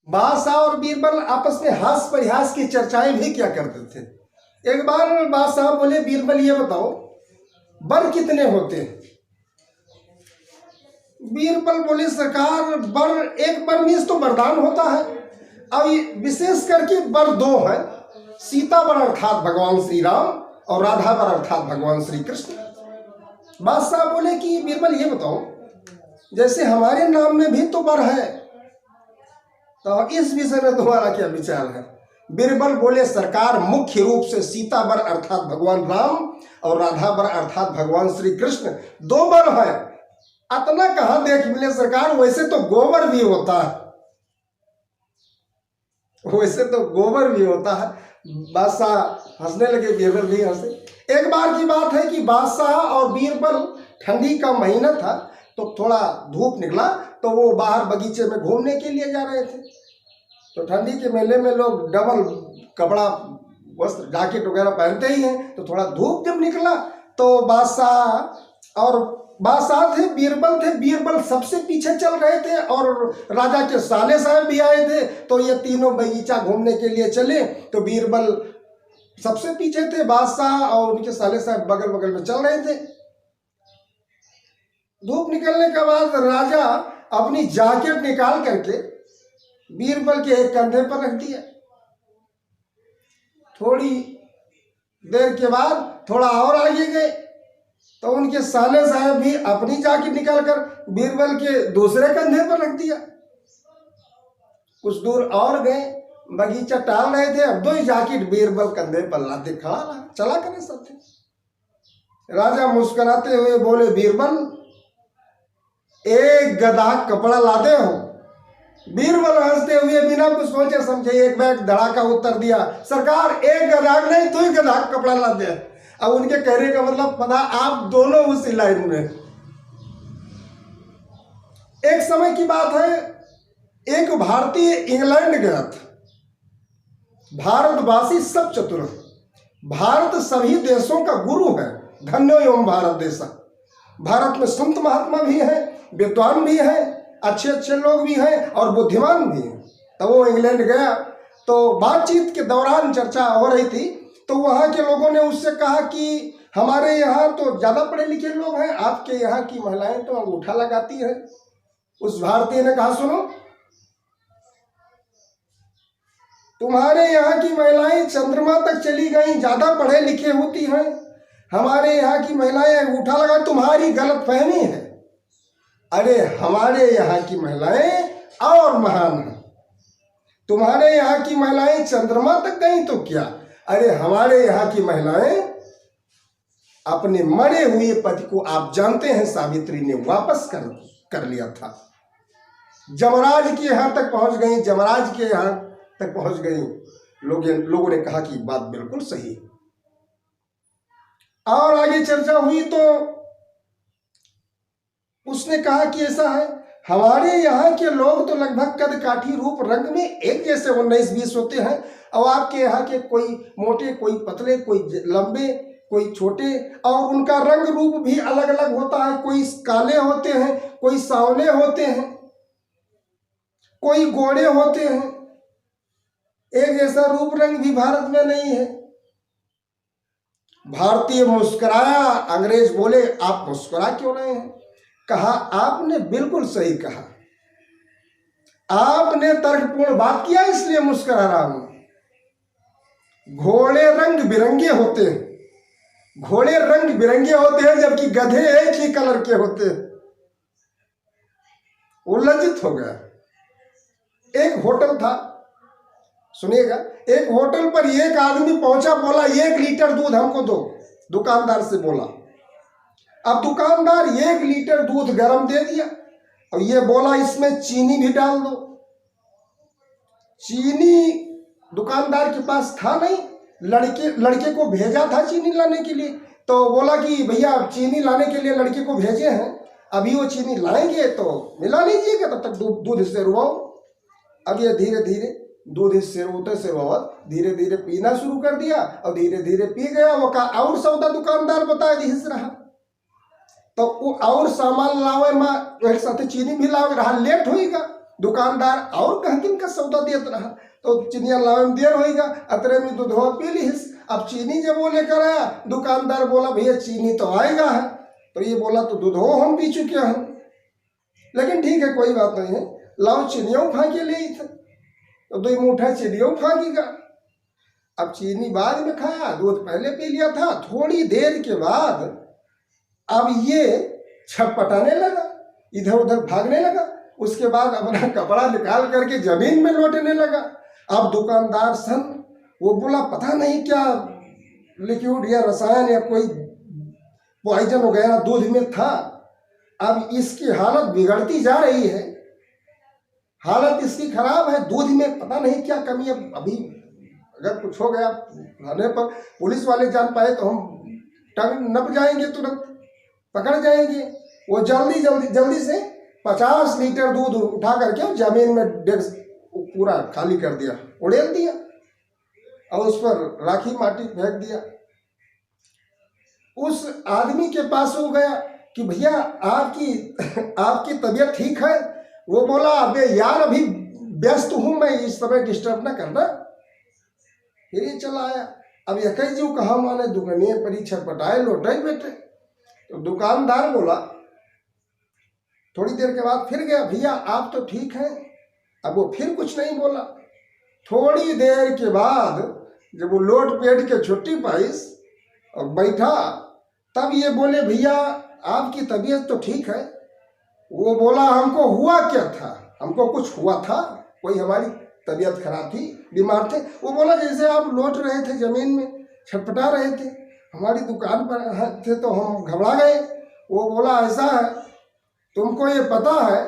बादशाह और बीरबल आपस में हास्य परिहास की चर्चाएं भी क्या करते थे। एक बार बादशाह बोले, बीरबल ये बताओ बर कितने होते हैं। बीरबल बोले, सरकार बर, एक बर मीन्स तो वरदान होता है, अब विशेष करके बर दो है, सीता बर अर्थात भगवान श्री राम और राधा बर अर्थात भगवान श्री कृष्ण। बादशाह बोले कि बीरबल ये बताओ, जैसे हमारे नाम में भी तो बर है, तो इस विषय में तुम्हारा क्या विचार है। बीरबल बोले, सरकार मुख्य रूप से सीता बर अर्थात भगवान राम और राधा बर अर्थात भगवान श्री कृष्ण दो बर है। अतना कहां देख मिले सरकार, वैसे तो गोबर भी होता है, वैसे तो गोबर भी होता है। बादशाह हंसने लगे, बीरबल भी हंसे। एक बार की बात है कि बादशाह और बीरबल, ठंडी का महीना था तो थोड़ा धूप निकला, तो वो बाहर बगीचे में घूमने के लिए जा रहे थे। तो ठंडी के मेले में लोग डबल कपड़ा, वस्त्र, जैकेट वगैरह पहनते ही हैं, तो थोड़ा धूप जब निकला तो बादशाह थे, बीरबल थे। बीरबल सबसे पीछे चल रहे थे और राजा के साले साहब भी आए थे, तो ये तीनों बगीचा घूमने के लिए चले। तो बीरबल सबसे पीछे थे, बादशाह और उनके साले साहब बगल बगल में चल रहे थे। धूप निकलने के बाद राजा अपनी जैकेट निकाल करके बीरबल के एक कंधे पर रख दिया। थोड़ी देर के बाद थोड़ा और आगे गए तो उनके साले साहब भी अपनी जैकेट निकालकर बीरबल के दूसरे कंधे पर रख दिया। कुछ दूर और गए, बगीचा टहल रहे थे, अब दो ही जैकेट बीरबल कंधे पर लादे खड़ा रहा, चला करे सब थे। राजा मुस्कुराते हुए बोले, बीरबल एक गधा कपड़ा लादे हो। बीरबल हंसते हुए बिना कुछ सोचे समझे एक बैग धड़ाका उत्तर दिया, सरकार एक गधा नहीं, तू ही गधा कपड़ा लादे। अब उनके कहने का मतलब पता, आप दोनों उसी लाइन में। एक समय की बात है, एक भारतीय इंग्लैंड गया था। भारतवासी सब चतुर है, भारत सभी देशों का गुरु है, धन्यो एवं भारत देशा। भारत में संत महात्मा भी है, विद्वान भी है, अच्छे अच्छे लोग भी हैं और बुद्धिमान भी हैं। तो वो इंग्लैंड गया, तो बातचीत के दौरान चर्चा हो रही थी, तो वहाँ के लोगों ने उससे कहा कि हमारे यहाँ तो ज़्यादा पढ़े लिखे लोग हैं, आपके यहाँ की महिलाएं तो अंगूठा लगाती हैं। उस भारतीय ने कहा, सुनो, तुम्हारे यहाँ की महिलाएं चंद्रमा तक चली गई, ज़्यादा पढ़े लिखे होती हैं, हमारे यहाँ की महिलाएं अंगूठा लगा, तुम्हारी गलतफहमी है। अरे हमारे यहाँ की महिलाएं और महान हैं। तुम्हारे यहाँ की महिलाएं चंद्रमा तक गई तो क्या, अरे हमारे यहाँ की महिलाएं अपने मरे हुए पति को, आप जानते हैं, सावित्री ने वापस कर लिया था। जमराज के यहाँ तक पहुंच गई, जमराज के यहाँ तक पहुंच गई। लोगों ने कहा कि बात बिल्कुल सही है। और आगे चर्चा हुई तो उसने कहा कि ऐसा है, हमारे यहाँ के लोग तो लगभग कद काठी रूप रंग में एक जैसे 19-20 होते हैं, और आपके यहाँ के कोई मोटे, कोई पतले, कोई लंबे, कोई छोटे, और उनका रंग रूप भी अलग अलग होता है। कोई काले होते हैं, कोई सांवले होते हैं, कोई गोरे होते हैं। एक जैसा रूप रंग भी भारत में नहीं है। भारतीय मुस्कुराया, अंग्रेज बोले, आप मुस्कुरा क्यों रहे हैं। कहा, आपने बिल्कुल सही कहा, आपने तर्कपूर्ण बात किया इसलिए मुस्कुरा रहा हूं। घोड़े रंग बिरंगे होते हैं, घोड़े रंग बिरंगे होते हैं, जबकि गधे एक ही कलर के होते हैं। वो लज्जित हो गया। एक होटल था, सुनिएगा, एक होटल पर एक आदमी पहुंचा, बोला 1 लीटर दूध हमको दो। दुकानदार से बोला। अब दुकानदार 1 लीटर दूध गर्म दे दिया, और ये बोला इसमें चीनी भी डाल दो। चीनी दुकानदार के पास था नहीं, लड़के को भेजा था चीनी लाने के लिए। तो बोला कि भैया चीनी लाने के लिए लड़के को भेजे हैं, अभी वो चीनी लाएंगे तो मिला लीजिएगा, तब तक दूध इससे रुआओ। अब ये धीरे धीरे दूध इससे रोते से धीरे धीरे पीना शुरू कर दिया, और धीरे धीरे पी गया। वो का और सौदा दुकानदार बताया हिस्स रहा, तो वो और सामान लावे में एक साथ चीनी भी लावे रहा, लेट होगा। दुकानदार और कहकिन का सौदा देत रहा, तो चीनिया लावे में देर होगा, अतरे में दूधवा पी लीस। अब चीनी जब वो लेकर आया, दुकानदार बोला भैया चीनी तो आएगा है, तो ये बोला तो दूध हो हम पी चुके हैं, लेकिन ठीक है कोई बात नहीं है, लाओ चीनियों फाँके ले थे, तो 2 मुठा चीनियों फाँकेगा। अब चीनी बाद में खाया, दूध पहले पी लिया था। थोड़ी देर के बाद अब ये छटपटाने लगा, इधर उधर भागने लगा, उसके बाद अपना कपड़ा निकाल करके जमीन में लौटने लगा। अब दुकानदार सन वो बोला पता नहीं क्या लिक्विड या रसायन या कोई पॉइजन वगैरह दूध में था। अब इसकी हालत बिगड़ती जा रही है, हालत इसकी खराब है, दूध में पता नहीं क्या कमी है। अभी अगर कुछ हो गया थाने पर पुलिस वाले जान पाए तो हम टंग नप जाएंगे, तुरंत पकड़ जाएंगे। वो जल्दी से 50 लीटर दूध उठा करके जमीन में पूरा खाली कर दिया, उड़ेल दिया और उस पर राखी माटी फेंक दिया। उस आदमी के पास हो गया कि भैया आपकी तबीयत ठीक है? वो बोला अबे यार अभी व्यस्त हूं मैं, इस समय डिस्टर्ब ना करना। फिर ये चला आया। अब एक ही जो कहा माने दुकानिए पर छटपटाए लौटाए बेटे। तो दुकानदार बोला, थोड़ी देर के बाद फिर गया, भैया आप तो ठीक हैं? अब वो फिर कुछ नहीं बोला। थोड़ी देर के बाद जब वो लोट पेट के छुट्टी पाइस और बैठा, तब ये बोले भैया आपकी तबीयत तो ठीक है? वो बोला हमको हुआ क्या था, हमको कुछ हुआ था, कोई हमारी तबीयत खराब थी, बीमार थे। वो बोला जैसे आप लौट रहे थे जमीन में छटपटा रहे थे, हमारी दुकान पर थे तो हम घबरा गए। वो बोला ऐसा है, तुमको ये पता है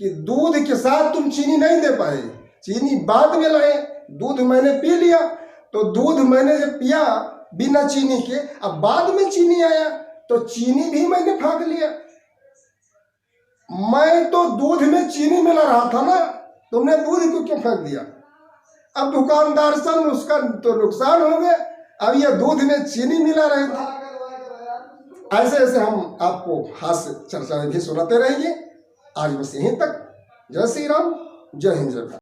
कि दूध के साथ तुम चीनी नहीं दे पाए, चीनी बाद में लाए, दूध मैंने पी लिया, तो दूध मैंने जब पिया बिना चीनी के, अब बाद में चीनी आया तो चीनी भी मैंने फाँक लिया। मैं तो दूध में चीनी मिला रहा था ना, तुमने दूध को क्यों फेंक दिया? अब दुकानदार सन उसका तो नुकसान हो गया, अब ये दूध में चीनी मिला रहे थे। ऐसे ऐसे हम आपको हास्य चर्चा भी सुनाते रहेंगे। आज बस यहीं तक। जय श्री राम, जय हिंद, जय भारत।